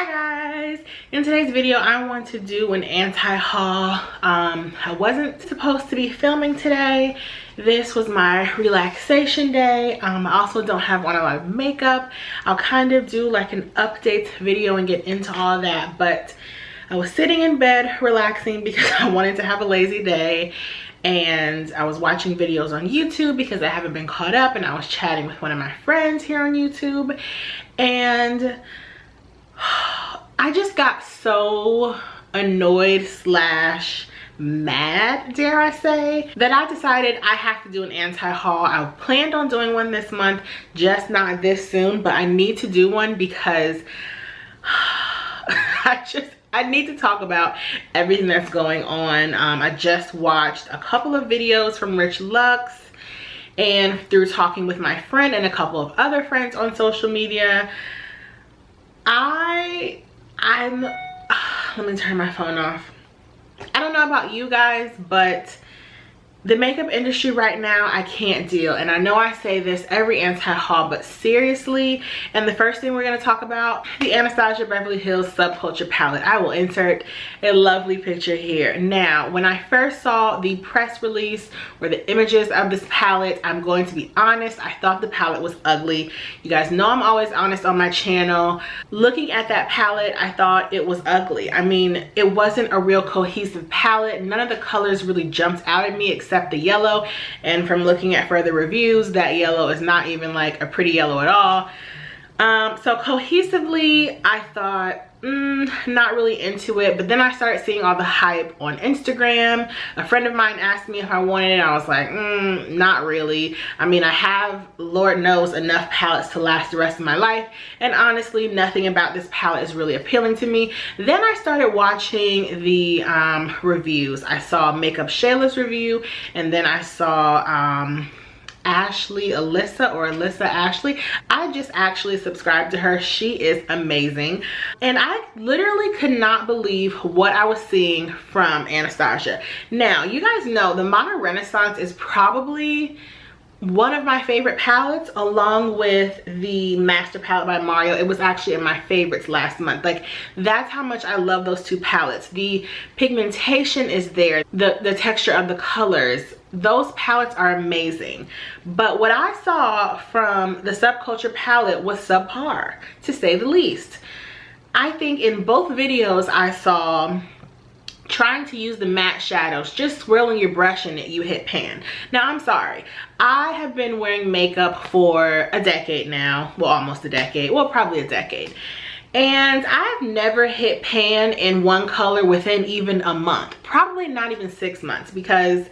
Hi guys, in today's video I want to do an anti-haul. I wasn't supposed to be filming today. This was my relaxation day. I also don't have on a lot of makeup. I'll kind of do like an update video and get into all that, but I was sitting in bed relaxing because I wanted to have a lazy day, and I was watching videos on YouTube because I haven't been caught up, and I was chatting with one of my friends here on YouTube, and I just got so annoyed slash mad, dare I say, that I decided I have to do an anti-haul. I planned on doing one this month, just not this soon, but I need to do one because I need to talk about everything that's going on. I just watched a couple of videos from Rich Lux, and through talking with my friend and a couple of other friends on social media, let me turn my phone off. I don't know about you guys, but the makeup industry right now, I can't deal. And I know I say this every anti-haul, but seriously, and the first thing we're going to talk about, the Anastasia Beverly Hills Subculture palette. I will insert a lovely picture here. Now, when I first saw the press release or the images of this palette, I'm going to be honest, I thought the palette was ugly. You guys know I'm always honest on my channel. Looking at that palette, I thought it was ugly. I mean, it wasn't a real cohesive palette. None of the colors really jumped out at me except the yellow, and from looking at further reviews, that yellow is not even like a pretty yellow at all. So cohesively, I thought not really into it, but then I started seeing all the hype on Instagram. A friend of mine asked me if I wanted it. I was like, not really. I mean, I have, Lord knows, enough palettes to last the rest of my life, and honestly, nothing about this palette is really appealing to me. Then I started watching the reviews. I saw Makeup Shayla's review, and then I saw Alyssa Ashley. I just actually subscribed to her. She is amazing, and I literally could not believe what I was seeing from Anastasia. Now, you guys know the Modern Renaissance is probably one of my favorite palettes, along with the Master palette by Mario. It was actually in my favorites last month. Like, that's how much I love those two palettes. The pigmentation is there, the texture of the colors. Those palettes are amazing. But what I saw from the Subculture palette was subpar, to say the least. I think in both videos I saw trying to use the matte shadows, just swirling your brush in it, you hit pan. Now, I'm sorry. I have been wearing makeup for a decade now. Well, almost a decade. Well, probably a decade. And I've never hit pan in one color within even a month. Probably not even 6 months, because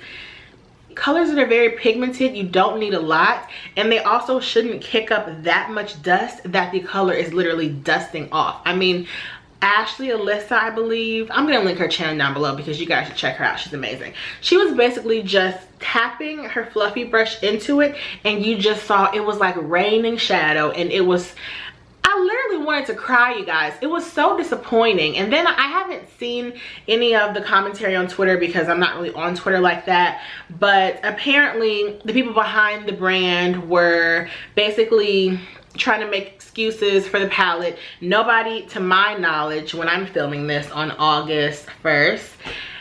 colors that are very pigmented, you don't need a lot, and they also shouldn't kick up that much dust that the color is literally dusting off. I mean, Alyssa, I believe, I'm gonna link her channel down below because you guys should check her out. She's amazing. She was basically just tapping her fluffy brush into it, and you just saw it was like raining shadow, and it was, I literally wanted to cry, you guys. It was so disappointing. And then I haven't seen any of the commentary on Twitter because I'm not really on Twitter like that, but apparently the people behind the brand were basically trying to make excuses for the palette. Nobody, to my knowledge, when I'm filming this on August 1st,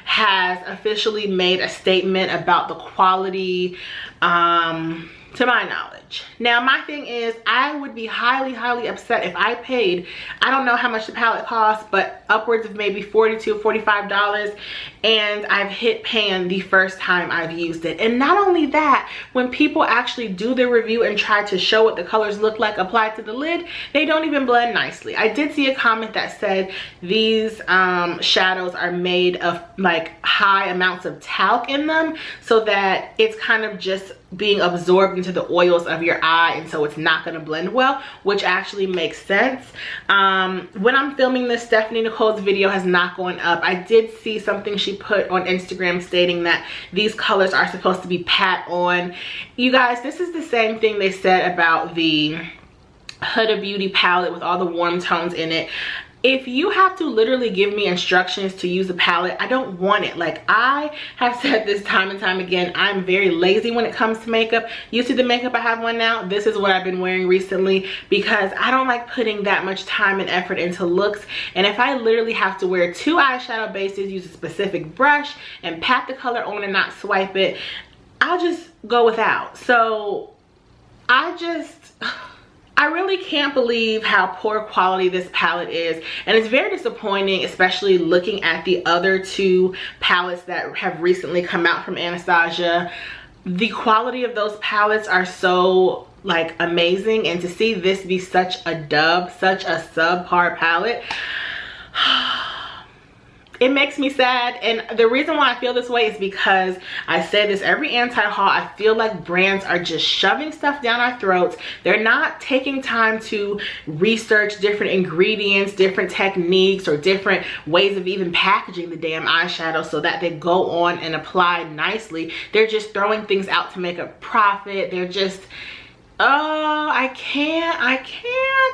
has officially made a statement about the quality, to my knowledge. Now, my thing is, I would be highly upset if I paid, I don't know how much the palette costs, but upwards of maybe $42, $45, and I've hit pan the first time I've used it. And not only that, when people actually do their review and try to show what the colors look like applied to the lid, they don't even blend nicely. I did see a comment that said these shadows are made of like high amounts of talc in them, so that it's kind of just being absorbed into the oils of your eye, and so it's not going to blend well, which actually makes sense. When I'm filming this, Stephanie Nicole's video has not gone up. I did see something she put on Instagram stating that these colors are supposed to be pat on. You guys, this is the same thing they said about the Huda Beauty palette with all the warm tones in it. if you have to literally give me instructions to use a palette, I don't want it. Like, I have said this time and time again, I'm very lazy when it comes to makeup. You see the makeup I have on now? This is what I've been wearing recently because I don't like putting that much time and effort into looks. And if I literally have to wear 2 eyeshadow bases, use a specific brush, and pat the color on and not swipe it, I'll just go without. So I really can't believe how poor quality this palette is, and it's very disappointing, especially looking at the other 2 palettes that have recently come out from Anastasia. The quality of those palettes are so like amazing, and to see this be such a dub, such a subpar palette, it makes me sad. And the reason why I feel this way is because I say this every anti-haul, I feel like brands are just shoving stuff down our throats. They're not taking time to research different ingredients, different techniques, or different ways of even packaging the damn eyeshadow so that they go on and apply nicely. They're just throwing things out to make a profit. They're just, oh, I can't.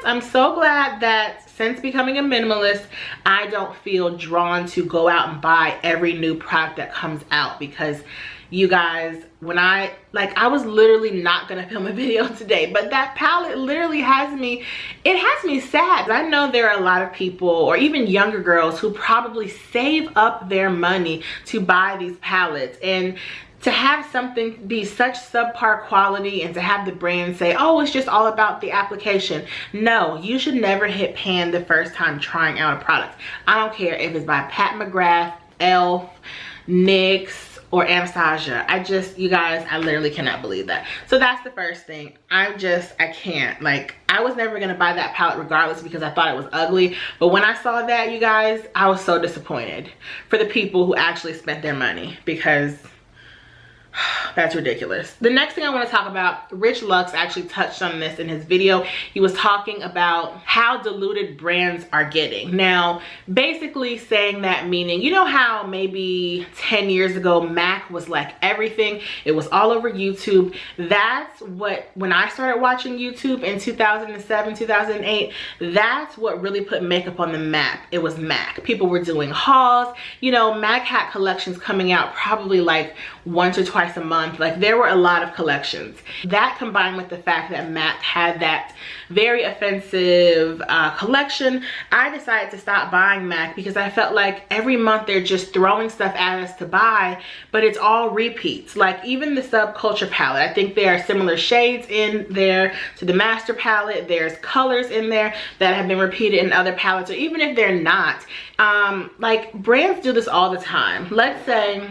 I'm so glad that since becoming a minimalist, I don't feel drawn to go out and buy every new product that comes out, because you guys, when I was literally not gonna film a video today, but that palette literally has me, it has me sad. I know there are a lot of people, or even younger girls, who probably save up their money to buy these palettes, and to have something be such subpar quality and to have the brand say, oh, it's just all about the application. No, you should never hit pan the first time trying out a product. I don't care if it's by Pat McGrath, ELF, NYX, or Anastasia. You guys, I literally cannot believe that. So that's the first thing. I can't. Like, I was never gonna buy that palette regardless because I thought it was ugly. But when I saw that, you guys, I was so disappointed for the people who actually spent their money, because that's ridiculous. The next thing I want to talk about, Rich Lux actually touched on this in his video. He was talking about how diluted brands are getting. Now, basically saying that, meaning, you know how maybe 10 years ago MAC was like everything, it was all over YouTube. That's what, when I started watching YouTube in 2007, 2008, that's what really put makeup on the map. It was MAC. People were doing hauls. You know, MAC had collections coming out probably like once or twice a month. Like, there were a lot of collections. That combined with the fact that MAC had that very offensive collection, I decided to stop buying MAC because I felt like every month they're just throwing stuff at us to buy, but it's all repeats. Like, even the Subculture palette, I think there are similar shades in there to the master palette. There's colors in there that have been repeated in other palettes, or even if they're not, like, brands do this all the time. Let's say,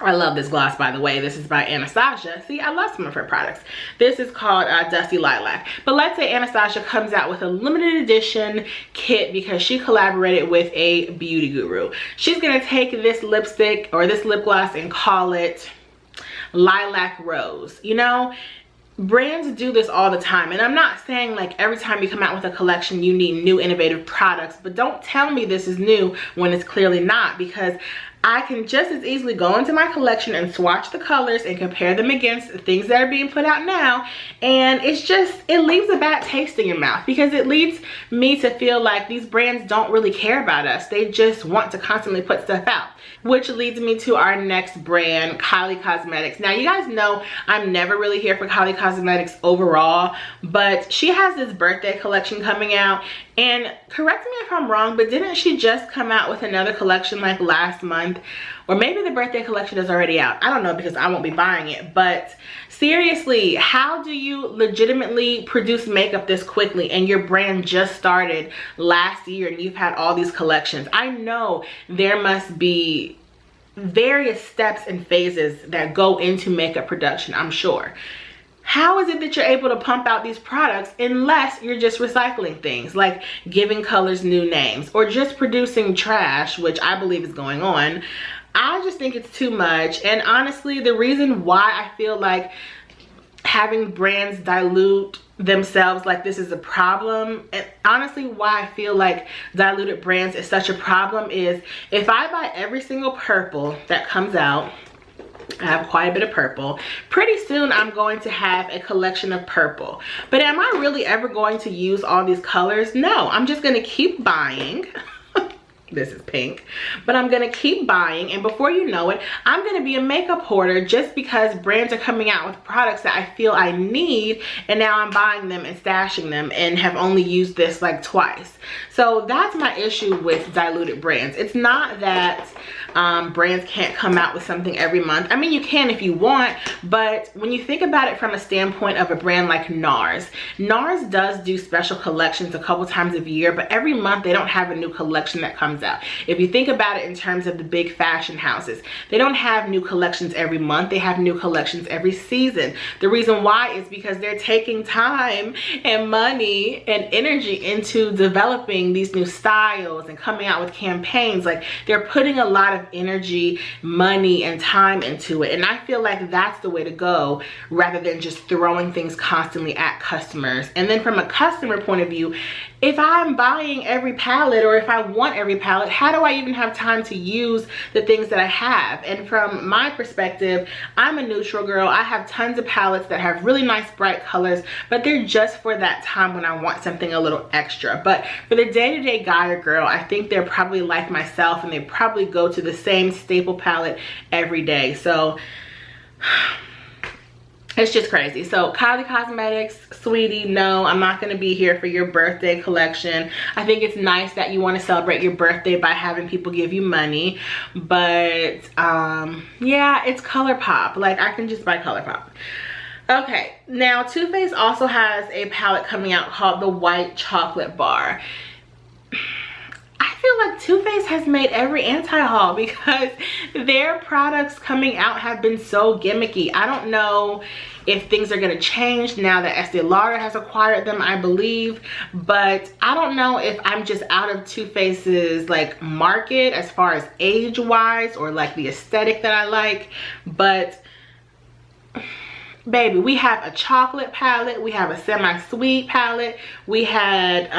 I love this gloss, by the way. This is by Anastasia. See, I love some of her products. This is called Dusty Lilac. But let's say Anastasia comes out with a limited edition kit because she collaborated with a beauty guru. She's gonna take this lipstick or this lip gloss and call it Lilac Rose. You know, brands do this all the time, and I'm not saying like every time you come out with a collection you need new innovative products, but don't tell me this is new when it's clearly not, because I can just as easily go into my collection and swatch the colors and compare them against things that are being put out now, and it's just, it leaves a bad taste in your mouth, because it leads me to feel like these brands don't really care about us. They just want to constantly put stuff out, which leads me to our next brand, Kylie Cosmetics. Now, you guys know I'm never really here for Kylie Cosmetics overall, but she has this birthday collection coming out, and correct me if I'm wrong, but didn't she just come out with another collection like last month? Or maybe the birthday collection is already out. I don't know, because I won't be buying it. But seriously, how do you legitimately produce makeup this quickly, and your brand just started last year and you've had all these collections? I know there must be various steps and phases that go into makeup production, I'm sure. How is it that you're able to pump out these products unless you're just recycling things, like giving colors new names, or just producing trash, which I believe is going on? I just think it's too much. And honestly, the reason why I feel like having brands dilute themselves like this is a problem, and honestly why I feel like diluted brands is such a problem, is if I buy every single purple that comes out, I have quite a bit of purple. Pretty soon I'm going to have a collection of purple. But am I really ever going to use all these colors? No, I'm just going to keep buying. This is pink, but I'm gonna keep buying, and before you know it, I'm gonna be a makeup hoarder just because brands are coming out with products that I feel I need, and now I'm buying them and stashing them and have only used this like twice. So that's my issue with diluted brands. It's not that brands can't come out with something every month. I mean, you can if you want, but when you think about it from a standpoint of a brand like NARS does do special collections a couple times a year, but every month they don't have a new collection that comes out. If you think about it in terms of the big fashion houses, they don't have new collections every month. They have new collections every season. The reason why is because they're taking time and money and energy into developing these new styles and coming out with campaigns. Like, they're putting a lot of energy, money, and time into it, and I feel like that's the way to go rather than just throwing things constantly at customers. And then from a customer point of view, if I'm buying every palette, or if I want every palette, how do I even have time to use the things that I have? And from my perspective, I'm a neutral girl. I have tons of palettes that have really nice bright colors, but they're just for that time when I want something a little extra. But for the day-to-day guy or girl, I think they're probably like myself, and they probably go to the same staple palette every day. So it's just crazy. So Kylie Cosmetics, sweetie, no, I'm not going to be here for your birthday collection. I think it's nice that you want to celebrate your birthday by having people give you money, but yeah, it's ColourPop. Like, I can just buy ColourPop. Okay, now Too Faced also has a palette coming out called the White Chocolate Bar. I feel like Too Faced has made every anti-haul because their products coming out have been so gimmicky. I don't know if things are going to change now that Estee Lauder has acquired them, I believe, but I don't know if I'm just out of Too Faced's like market as far as age wise or like the aesthetic that I like. But baby, we have a chocolate palette, we have a semi-sweet palette, we had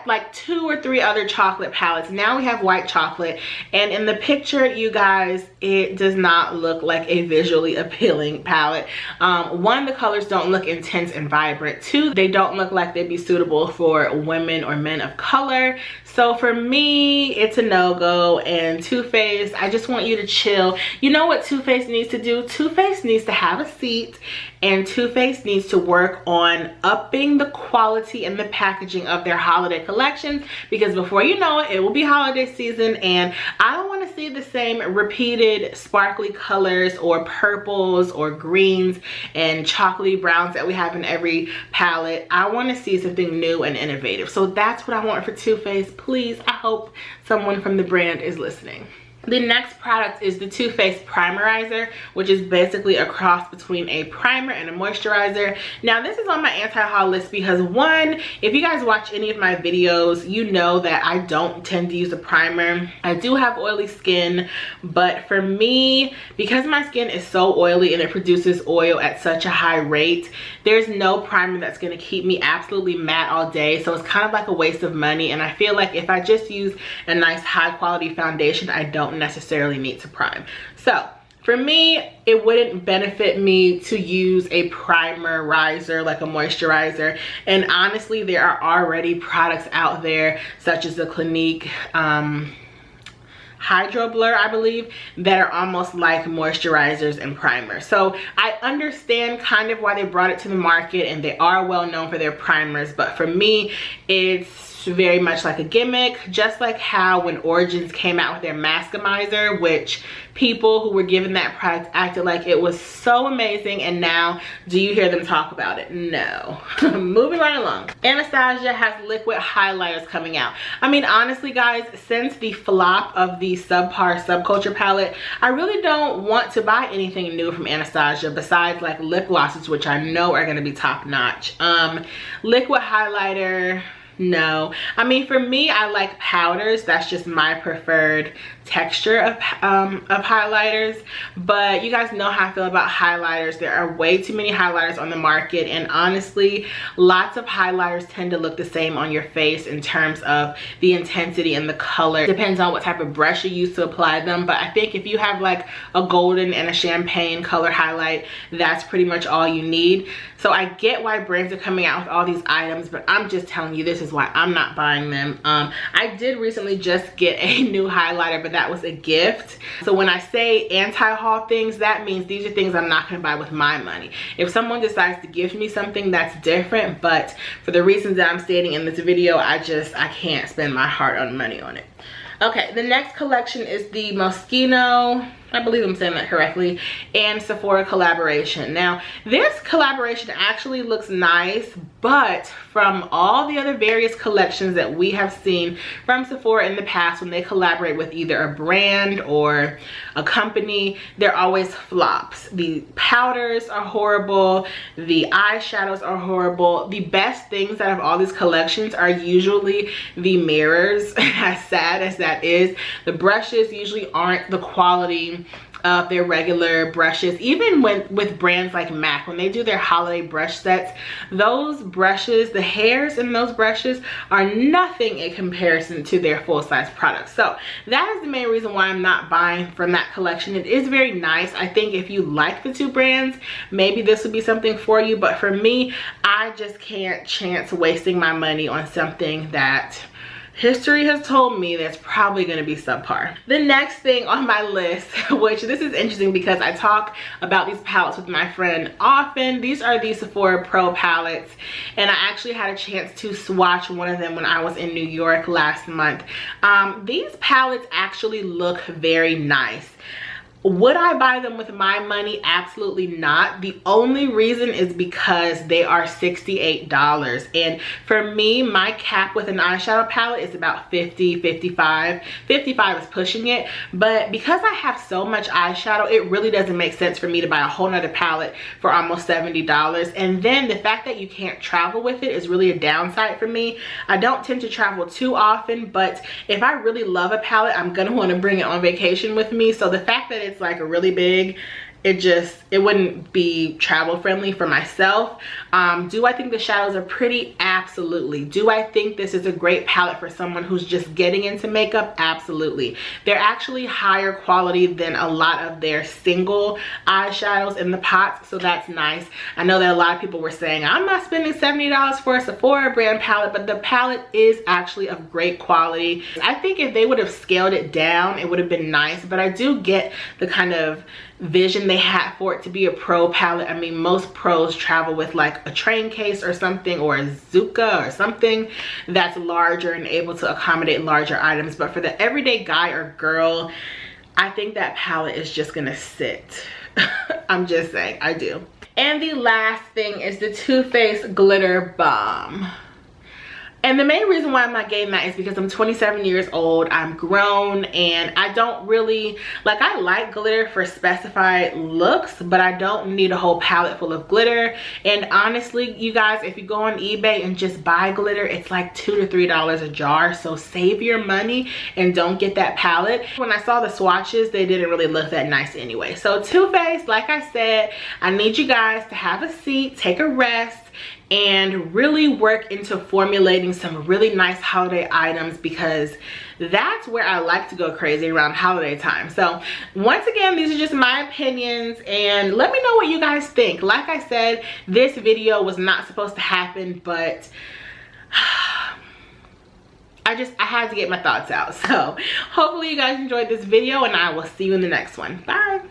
like 2 or 3 other chocolate palettes. Now we have white chocolate, and in the picture, you guys, it does not look like a visually appealing palette. One, the colors don't look intense and vibrant. 2, they don't look like they'd be suitable for women or men of color. So for me, it's a no-go. And Too Faced, I just want you to chill. You know what Too Faced needs to do? Too Faced needs to have a seat, and Too Faced needs to work on upping the quality and the packaging of their holiday collections, because before you know it, it will be holiday season, and I don't want to see the same repeated sparkly colors or purples or greens and chocolatey browns that we have in every palette. I want to see something new and innovative. So that's what I want for Too Faced. Please, I hope someone from the brand is listening. The next product is the Too Faced Primerizer, which is basically a cross between a primer and a moisturizer. Now, this is on my anti-haul list because, one, if you guys watch any of my videos, you know that I don't tend to use a primer. I do have oily skin, but for me, because my skin is so oily and it produces oil at such a high rate, there's no primer that's going to keep me absolutely matte all day. So it's kind of like a waste of money, and I feel like if I just use a nice high quality foundation, I don't necessarily need to prime. So for me, it wouldn't benefit me to use a primerizer like a moisturizer. And honestly, there are already products out there such as the Clinique Hydro Blur, I believe, that are almost like moisturizers and primers. So I understand kind of why they brought it to the market, and they are well known for their primers, but for me, it's very much like a gimmick, just like how when Origins came out with their Maskamizer, which people who were given that product acted like it was so amazing, and now do you hear them talk about it? No. Moving right along. Anastasia has liquid highlighters coming out. I mean, honestly guys, since the flop of the Subpar Subculture palette, I really don't want to buy anything new from Anastasia besides like lip glosses, which I know are going to be top notch. Liquid highlighter, No. I mean, for me, I like powders. That's just my preferred texture of highlighters. But you guys know how I feel about highlighters. There are way too many highlighters on the market, and honestly, lots of highlighters tend to look the same on your face in terms of the intensity and the color. Depends on what type of brush you use to apply them, but I think if you have like a golden and a champagne color highlight, that's pretty much all you need. So I get why brands are coming out with all these items, but I'm just telling you, this is why I'm not buying them. I did recently just get a new highlighter, but that was a gift. So when I say anti-haul things, that means these are things I'm not gonna buy with my money. If someone decides to give me something, that's different, but for the reasons that I'm stating in this video, I can't spend my hard-earned money on it. Okay, the next collection is the Moschino, I believe I'm saying that correctly, and Sephora collaboration. Now, this collaboration actually looks nice, but from all the other various collections that we have seen from Sephora in the past, when they collaborate with either a brand or a company, they're always flops. The powders are horrible, the eyeshadows are horrible. The best things out of all these collections are usually the mirrors, as sad as that is. The brushes usually aren't the quality of their regular brushes. Even with brands like MAC, when they do their holiday brush sets, those brushes, the hairs in those brushes are nothing in comparison to their full-size products. So that is the main reason why I'm not buying from that collection. It is very nice. I think if you like the two brands, maybe this would be something for you, but for me, I just can't chance wasting my money on something that history has told me that's probably going to be subpar. The next thing on my list, which this is interesting because I talk about these palettes with my friend often. These are the Sephora Pro palettes, and I actually had a chance to swatch one of them when I was in New York last month. These palettes actually look very nice. Would I buy them with my money? Absolutely not. The only reason is because they are $68. And for me, my cap with an eyeshadow palette is about $50, $55. $55 is pushing it. But because I have so much eyeshadow, it really doesn't make sense for me to buy a whole nother palette for almost $70. And then the fact that you can't travel with it is really a downside for me. I don't tend to travel too often, but if I really love a palette, I'm gonna want to bring it on vacation with me. So the fact that it's like a really big, it wouldn't be travel friendly for myself. Do I think the shadows are pretty? Absolutely. Do I think this is a great palette for someone who's just getting into makeup? Absolutely. They're actually higher quality than a lot of their single eyeshadows in the pots, so that's nice. I know that a lot of people were saying, I'm not spending $70 for a Sephora brand palette, but the palette is actually of great quality. I think if they would have scaled it down, it would have been nice, but I do get the kind of vision they had for it to be a pro palette. I mean, most pros travel with like a train case or something, or a Zuka or something that's larger and able to accommodate larger items. But for the everyday guy or girl, I think that palette is just gonna sit. I'm just saying, I do. And the last thing is the Too Faced Glitter Bomb. And the main reason why I'm not getting that is because I'm 27 years old, I'm grown, and I don't really, like, I like glitter for specified looks, but I don't need a whole palette full of glitter. And honestly, you guys, if you go on eBay and just buy glitter, it's like $2 to $3 a jar, so save your money and don't get that palette. When I saw the swatches, they didn't really look that nice anyway. So Too Faced, like I said, I need you guys to have a seat, take a rest, and really work into formulating some really nice holiday items, because that's where I like to go crazy around holiday time. So once again, these are just my opinions, and let me know what you guys think. Like I said, this video was not supposed to happen, but I had to get my thoughts out. So hopefully you guys enjoyed this video, and I will see you in the next one. Bye.